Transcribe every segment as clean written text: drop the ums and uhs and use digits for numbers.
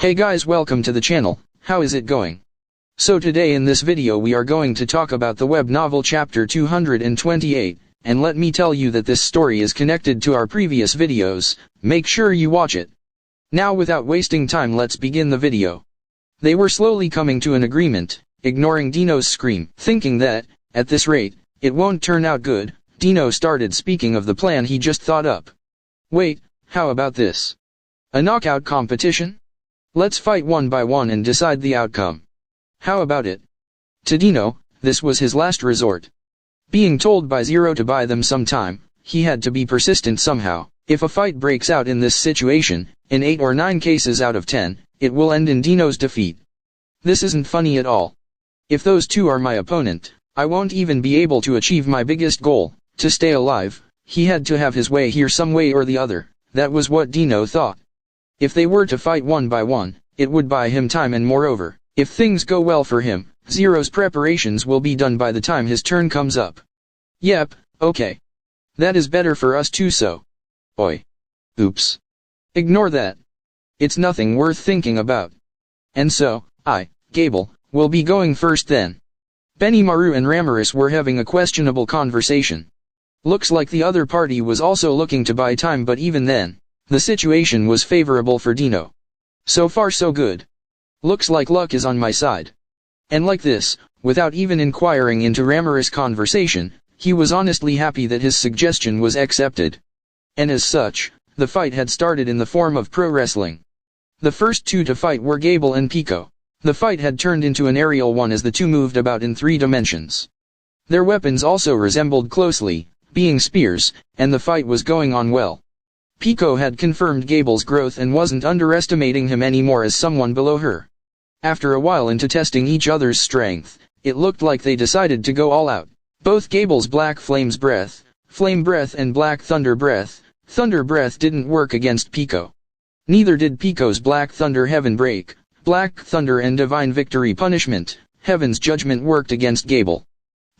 Hey guys, welcome to the channel. How is it going? So today in this video we are going to talk about the web novel chapter 228, and let me tell you that this story is connected to our previous videos. Make sure you watch it. Now without wasting time, let's begin the video. They were slowly coming to an agreement, ignoring Dino's scream. Thinking that, at this rate, it won't turn out good, Dino started speaking of the plan he just thought up. Wait, how about this? A knockout competition? Let's fight one by one and decide the outcome. How about it? To Dino, this was his last resort. Being told by Zero to buy them some time, he had to be persistent somehow. If a fight breaks out in this situation, in 8 or 9 cases out of 10, it will end in Dino's defeat. This isn't funny at all. If those two are my opponent, I won't even be able to achieve my biggest goal, to stay alive. He had to have his way here some way or the other. That was what Dino thought. If they were to fight one by one, it would buy him time, and moreover, if things go well for him, Zero's preparations will be done by the time his turn comes up. Yep, okay. That is better for us too, so. Oi. Oops. Ignore that. It's nothing worth thinking about. And so, Gable, will be going first then. Benimaru and Ramirez were having a questionable conversation. Looks like the other party was also looking to buy time, but even then, the situation was favorable for Dino. So far so good. Looks like luck is on my side. And like this, without even inquiring into Ramirez's conversation, he was honestly happy that his suggestion was accepted. And as such, the fight had started in the form of pro wrestling. The first two to fight were Gable and Pico. The fight had turned into an aerial one as the two moved about in 3 dimensions. Their weapons also resembled closely, being spears, and the fight was going on well. Pico had confirmed Gable's growth and wasn't underestimating him anymore as someone below her. After a while into testing each other's strength, it looked like they decided to go all out. Both Gable's Black Flame Breath, and Black Thunder Breath didn't work against Pico. Neither did Pico's Black Thunder Heaven Break, Black Thunder and Divine Victory Punishment, Heaven's Judgment worked against Gable.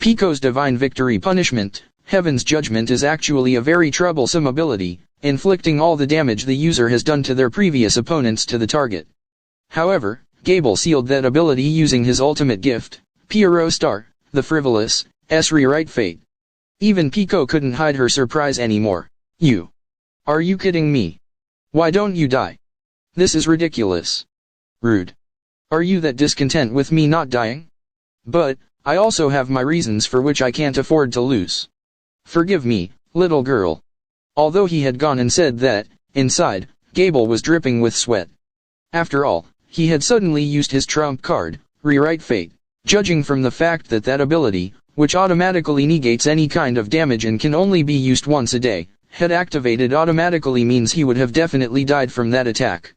Pico's Divine Victory Punishment, Heaven's Judgment is actually a very troublesome ability, inflicting all the damage the user has done to their previous opponents to the target. However, Gable sealed that ability using his ultimate gift, Pyro Star, the Frivolous, Rewrite Fate. Even Pico couldn't hide her surprise anymore. Are you kidding me? Why don't you die? This is ridiculous. Rude. Are you that discontent with me not dying? But, I also have my reasons for which I can't afford to lose. Forgive me, little girl. Although he had gone and said that, inside, Gable was dripping with sweat. After all, he had suddenly used his trump card, Rewrite Fate. Judging from the fact that that ability, which automatically negates any kind of damage and can only be used once a day, had activated automatically, means he would have definitely died from that attack.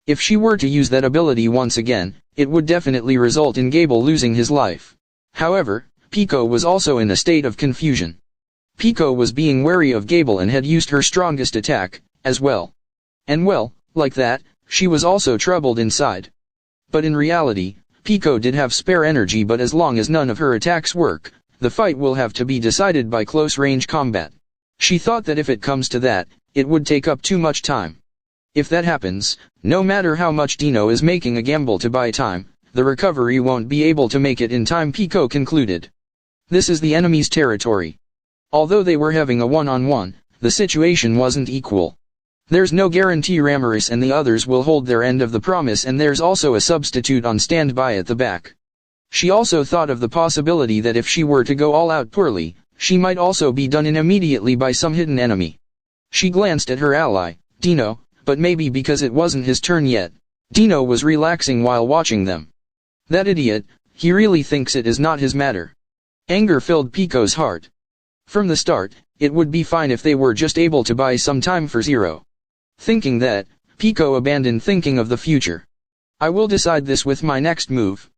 If she were to use that ability once again, it would definitely result in Gable losing his life. However, Pico was also in a state of confusion. Pico was being wary of Gable and had used her strongest attack, as well. And well, like that, she was also troubled inside. But in reality, Pico did have spare energy, but as long as none of her attacks work, the fight will have to be decided by close-range combat. She thought that if it comes to that, it would take up too much time. If that happens, no matter how much Dino is making a gamble to buy time, the recovery won't be able to make it in time, Pico concluded. This is the enemy's territory. Although they were having a one-on-one, the situation wasn't equal. There's no guarantee Ramirez and the others will hold their end of the promise, and there's also a substitute on standby at the back. She also thought of the possibility that if she were to go all out poorly, she might also be done in immediately by some hidden enemy. She glanced at her ally, Dino, but maybe because it wasn't his turn yet, Dino was relaxing while watching them. That idiot, he really thinks it is not his matter. Anger filled Pico's heart. From the start, it would be fine if they were just able to buy some time for Zero. Thinking that, Pico abandoned thinking of the future. I will decide this with my next move.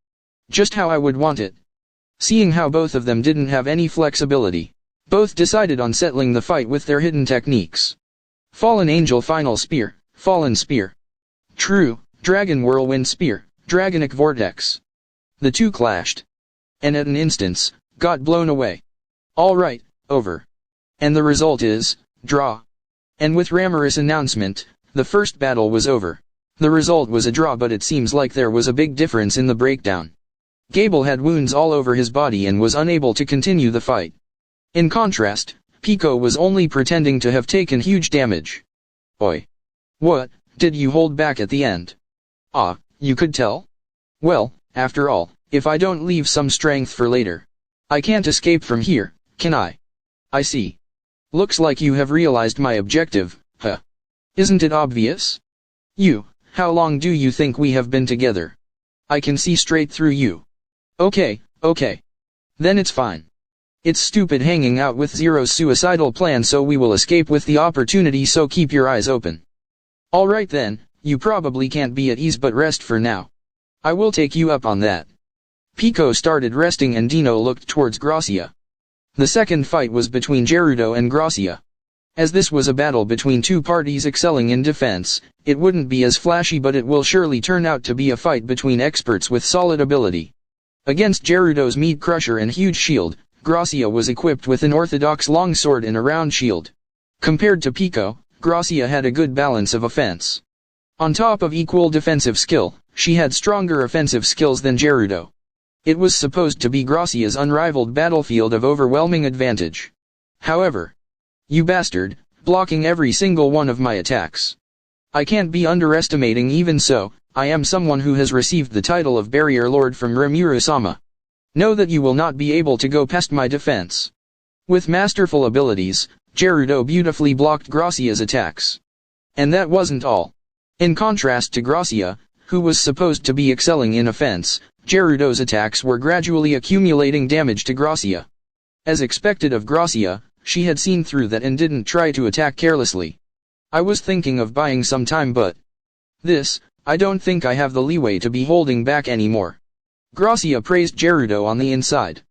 Just how I would want it. Seeing how both of them didn't have any flexibility, both decided on settling the fight with their hidden techniques. Fallen Angel Final Spear, Fallen Spear. True, Dragon Whirlwind Spear, Dragonic Vortex. The two clashed. And at an instance, got blown away. Alright, over. And the result is, draw. And with Ramirez's announcement, the first battle was over. The result was a draw, but it seems like there was a big difference in the breakdown. Gable had wounds all over his body and was unable to continue the fight. In contrast, Pico was only pretending to have taken huge damage. Oi. What, did you hold back at the end? Ah, you could tell? Well, after all, if I don't leave some strength for later, I can't escape from here, can I? I see. Looks like you have realized my objective, huh? Isn't it obvious? How long do you think we have been together? I can see straight through you. Okay. Then it's fine. It's stupid hanging out with Zero's suicidal plan, so we will escape with the opportunity, so keep your eyes open. Alright then, you probably can't be at ease, but rest for now. I will take you up on that. Pico started resting and Dino looked towards Gracia. The second fight was between Gerudo and Gracia. As this was a battle between two parties excelling in defense, it wouldn't be as flashy, but it will surely turn out to be a fight between experts with solid ability. Against Gerudo's meat crusher and huge shield, Gracia was equipped with an orthodox longsword and a round shield. Compared to Pico, Gracia had a good balance of offense. On top of equal defensive skill, she had stronger offensive skills than Gerudo. It was supposed to be Gracia's unrivaled battlefield of overwhelming advantage. However, you bastard, blocking every single one of my attacks. I can't be underestimating. Even so, I am someone who has received the title of Barrier Lord from Rimuru-sama. Know that you will not be able to go past my defense. With masterful abilities, Gerudo beautifully blocked Gracia's attacks. And that wasn't all. In contrast to Gracia, who was supposed to be excelling in offense, Gerudo's attacks were gradually accumulating damage to Gracia. As expected of Gracia, she had seen through that and didn't try to attack carelessly. I was thinking of buying some time, but I don't think I have the leeway to be holding back anymore. Gracia praised Gerudo on the inside.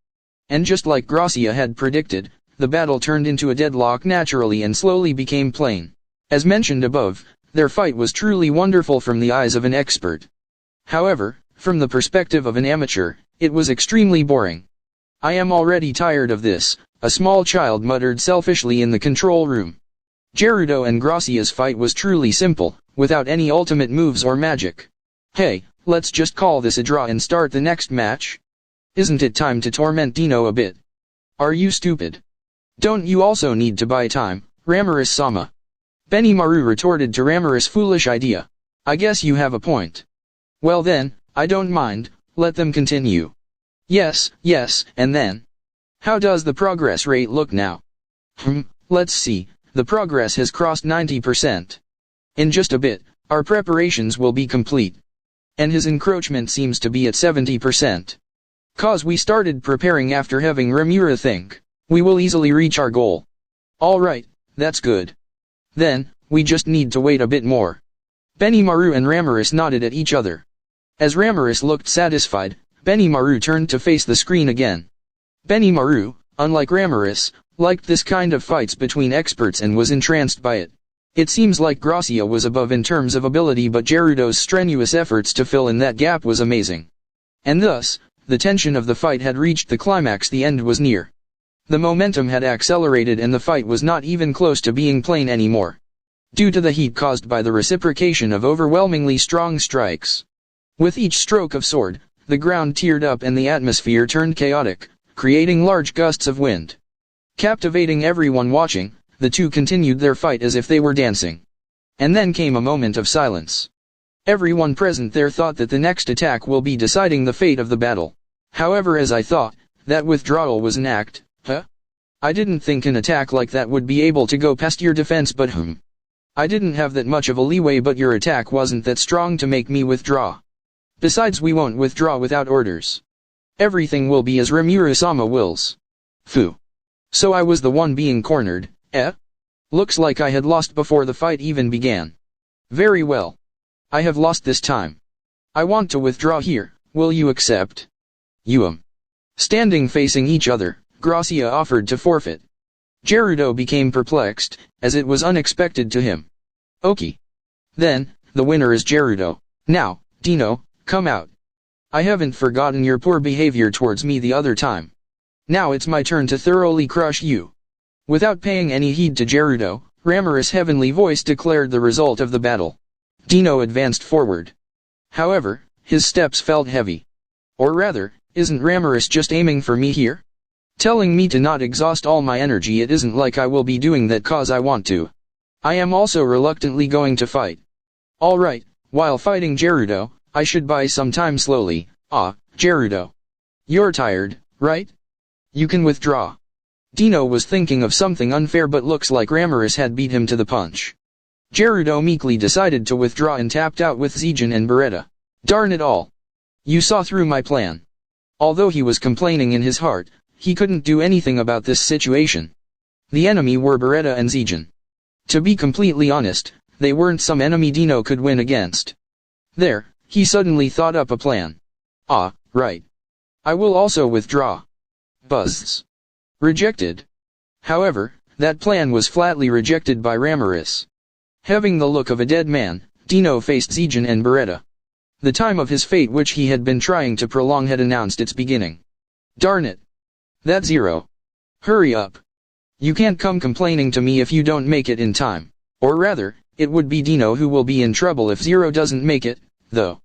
And just like Gracia had predicted, the battle turned into a deadlock naturally and slowly became plain. As mentioned above, their fight was truly wonderful from the eyes of an expert. However, from the perspective of an amateur, it was extremely boring. I am already tired of this, a small child muttered selfishly in the control room. Gerudo and Gracia's fight was truly simple, without any ultimate moves or magic. Hey, let's just call this a draw and start the next match? Isn't it time to torment Dino a bit? Are you stupid? Don't you also need to buy time, Ramirez-sama? Benimaru retorted to Ramirez's foolish idea. I guess you have a point. Well then, I don't mind, let them continue. Yes, and then? How does the progress rate look now? Let's see, the progress has crossed 90%. In just a bit, our preparations will be complete. And his encroachment seems to be at 70%. Cause we started preparing after having Rimuru think. We will easily reach our goal. Alright, that's good. Then, we just need to wait a bit more. Benimaru and Ramirez nodded at each other. As Ramirez looked satisfied, Benimaru turned to face the screen again. Benimaru, unlike Ramirez, liked this kind of fights between experts and was entranced by it. It seems like Gracia was above in terms of ability, but Gerudo's strenuous efforts to fill in that gap was amazing. And thus, the tension of the fight had reached the climax. The end was near. The momentum had accelerated and the fight was not even close to being plain anymore. Due to the heat caused by the reciprocation of overwhelmingly strong strikes. With each stroke of sword, the ground teared up and the atmosphere turned chaotic, creating large gusts of wind. Captivating everyone watching, the two continued their fight as if they were dancing. And then came a moment of silence. Everyone present there thought that the next attack will be deciding the fate of the battle. However, as I thought, that withdrawal was an act, huh? I didn't think an attack like that would be able to go past your defense, but I didn't have that much of a leeway, but your attack wasn't that strong to make me withdraw. Besides, we won't withdraw without orders. Everything will be as Rimuru-sama wills. Phew. So I was the one being cornered, eh? Looks like I had lost before the fight even began. Very well. I have lost this time. I want to withdraw here, will you accept? Standing facing each other, Gracia offered to forfeit. Gerudo became perplexed, as it was unexpected to him. Okay. Then, the winner is Gerudo. Now, Dino, come out. I haven't forgotten your poor behavior towards me the other time. Now it's my turn to thoroughly crush you. Without paying any heed to Gerudo, Ramirez's heavenly voice declared the result of the battle. Dino advanced forward. However, his steps felt heavy. Or rather, isn't Ramirez just aiming for me here? Telling me to not exhaust all my energy. It isn't like I will be doing that cause I want to. I am also reluctantly going to fight. Alright, while fighting Gerudo, I should buy some time slowly. Gerudo. You're tired, right? You can withdraw. Dino was thinking of something unfair, but looks like Ramirez had beat him to the punch. Gerudo meekly decided to withdraw and tapped out with Zijin and Beretta. Darn it all. You saw through my plan. Although he was complaining in his heart, he couldn't do anything about this situation. The enemy were Beretta and Zijin. To be completely honest, they weren't some enemy Dino could win against. There, he suddenly thought up a plan. Right. I will also withdraw. Buzz. Rejected. However, that plan was flatly rejected by Ramirez. Having the look of a dead man, Dino faced Zijin and Beretta. The time of his fate which he had been trying to prolong had announced its beginning. Darn it. That's Zero. Hurry up. You can't come complaining to me if you don't make it in time. Or rather, it would be Dino who will be in trouble if Zero doesn't make it, though.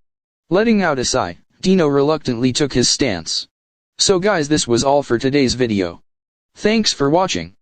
Letting out a sigh, Dino reluctantly took his stance. So guys, this was all for today's video. Thanks for watching.